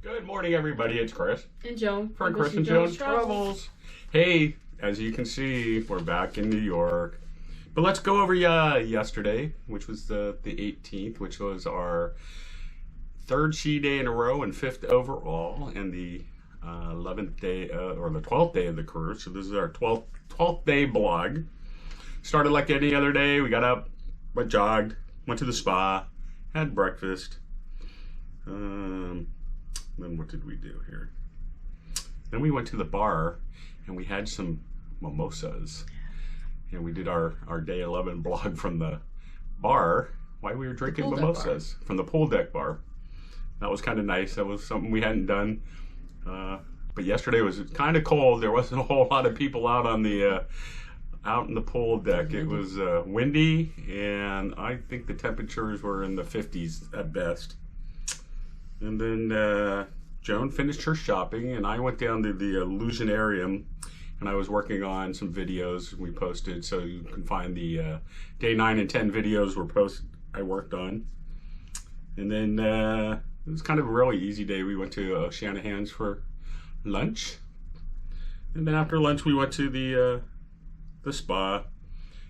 Good morning, everybody. It's Chris. And Joan. For Chris and Joan's Travels. Hey, as you can see, we're back in New York. But let's go over yesterday, which was the 18th, which was our third ski day in a row and fifth overall, and the 11th day, or the 12th day of the cruise. So this is our 12th day vlog. Started like any other day. We got up, went jogged, went to the spa, had breakfast. Then what did we do here? Then we went to the bar and we had some mimosas. And we did our day 11 vlog from the bar while we were drinking mimosas from the pool deck bar. That was kind of nice. That was something we hadn't done. But yesterday was kind of cold. There wasn't a whole lot of people out on the out in the pool deck. It was windy, and I think the temperatures were in the 50s at best. And then Joan finished her shopping, and I went down to the Illusionarium, and I was working on some videos we posted, so you can find the day 9 and 10 videos I worked on. And then it was kind of a really easy day. We went to Shanahan's for lunch, and then after lunch we went to the spa.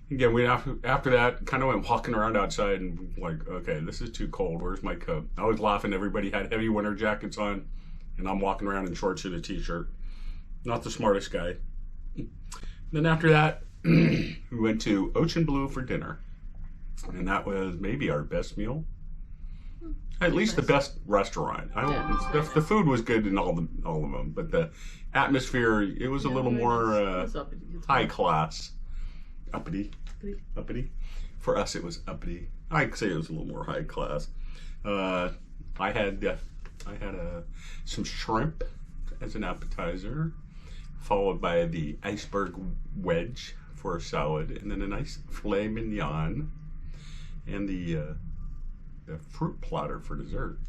Again, after that kind of went walking around outside and like, okay, this is too cold. Where's my coat? I was laughing. Everybody had heavy winter jackets on, and I'm walking around in shorts and a t-shirt. Not the smartest guy. Then after that, we went to Ocean Blue for dinner, and that was maybe our best meal. At least the best restaurant. The food was good in all of them, but the atmosphere, it was a little more high class. Uppity. For us, it was uppity. I'd say it was a little more high class. I had some shrimp as an appetizer, followed by the iceberg wedge for a salad, and then a nice filet mignon, and the fruit platter for dessert.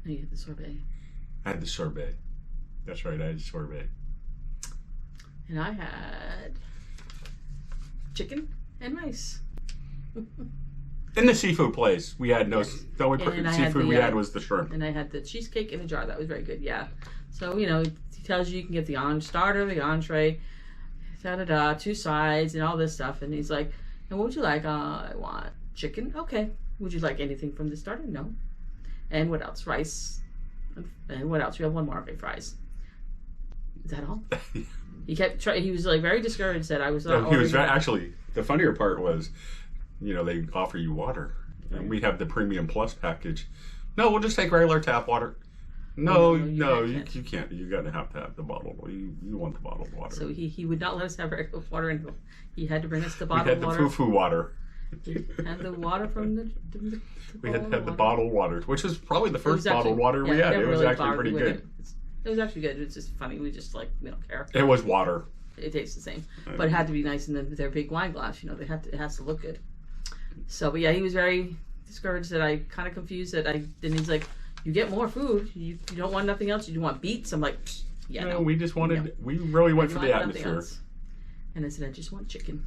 And you had the sorbet. I had the sorbet. That's right, I had the sorbet. And I had chicken and rice. In the seafood place, we had no. The only seafood we had was the shrimp. And I had the cheesecake in a jar. That was very good. Yeah. So he tells you can get the starter, the entree, two sides, and all this stuff. And he's like, "And what would you like? I want chicken. Okay. Would you like anything from the starter? No. And what else? Rice. And what else? We have one more. Okay, fries. Is that all?" He kept trying. He was like very discouraged that I was not. He was actually. The funnier part was, they offer you water, and we have the Premium Plus package. No, we'll just take regular tap water. No, you can't. You gotta have to have the bottled. You want the bottled water. So he would not let us have regular water, and he had to bring us the bottled water. We had the foo-foo water. We had the water from the we had the bottled water, which is probably the first bottled water we had. It was actually pretty good. It was actually good. It's just funny. We just we don't care. It was water. It tastes the same, but it had to be nice in their big wine glass. It has to look good. So, but yeah, he was very discouraged that I kind of confused that then he's like, you get more food. You don't want nothing else. You want beets. I'm like, yeah, no. We just wanted. We really went for the atmosphere. And I said, I just want chicken.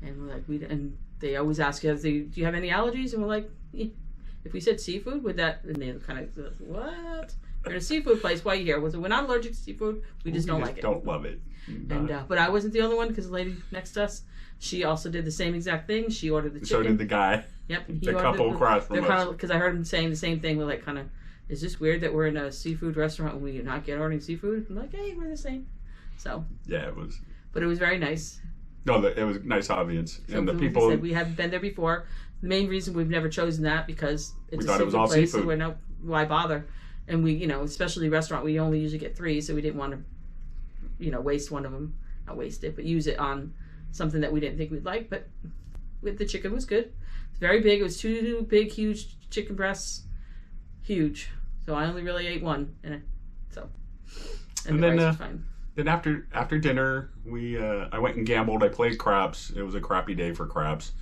And we're like, and they always ask us, do you have any allergies? And we're like, if we said seafood, would that? And they kind of, what? You're in a seafood place. Why are you here? We're not allergic to seafood. We just don't like it. Don't love it. And but I wasn't the only one, because the lady next to us, she also did the same exact thing. She ordered the chicken. So did the guy. Yep. The couple across from us. Because I heard him saying the same thing. We're like, is this weird that we're in a seafood restaurant and we do not get ordering seafood? I'm like, hey, we're the same. So. Yeah, it was. But it was very nice. No, it was a nice audience. So and the people. Said we haven't been there before. The main reason we've never chosen that, because it's a seafood place. So we're why bother? And we, especially restaurant, we only usually get 3, so we didn't want to, waste one of them. Not waste it, but use it on something that we didn't think we'd like. But with the chicken was good. It's very big. It was 2 big, huge chicken breasts. Huge. So I only really ate one. And the rice was fine. Then after dinner, I went and gambled. I played craps. It was a crappy day for craps.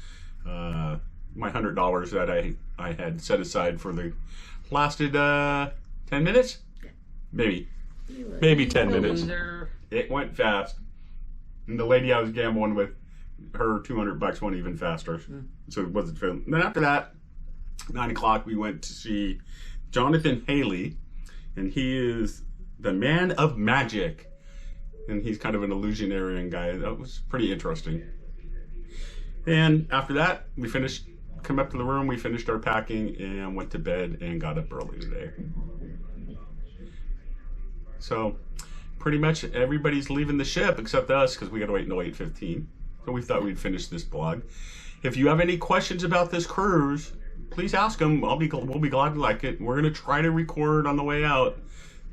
My $100 that I had set aside lasted 10 minutes? Yeah. Maybe 10 minutes. Loser. It went fast. And the lady I was gambling with, her $200 went even faster. So it wasn't fair. And then after that, 9 o'clock, we went to see Jonathan Haley. and he is the man of magic, and he's kind of an illusionarian guy. That was pretty interesting. And after that, we come up to the room, we finished our packing, and went to bed and got up early today. So pretty much everybody's leaving the ship except us, because we got to wait until 8:15. So we thought we'd finish this blog. If you have any questions about this cruise, please ask them. We'll be glad to like it. We're going to try to record on the way out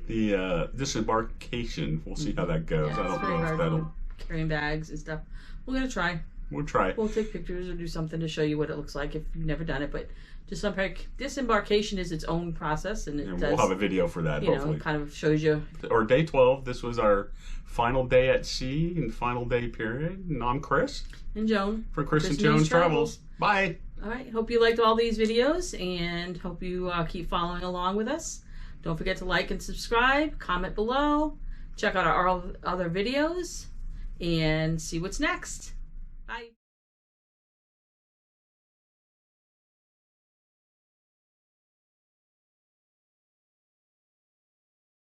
the disembarkation. We'll see how that goes. Yeah, I don't know if that'll... carrying bags and stuff. We're going to try. We'll try. We'll take pictures or do something to show you what it looks like if you've never done it. But disembarkation is its own process, and we'll have a video for that. Hopefully, it kind of shows you. Or day 12. This was our final day at sea and final day period. And I'm Chris and Joan for Chris and Joan's Travels. Bye. All right. Hope you liked all these videos, and hope you keep following along with us. Don't forget to like and subscribe. Comment below. Check out our other videos, and see what's next. Bye.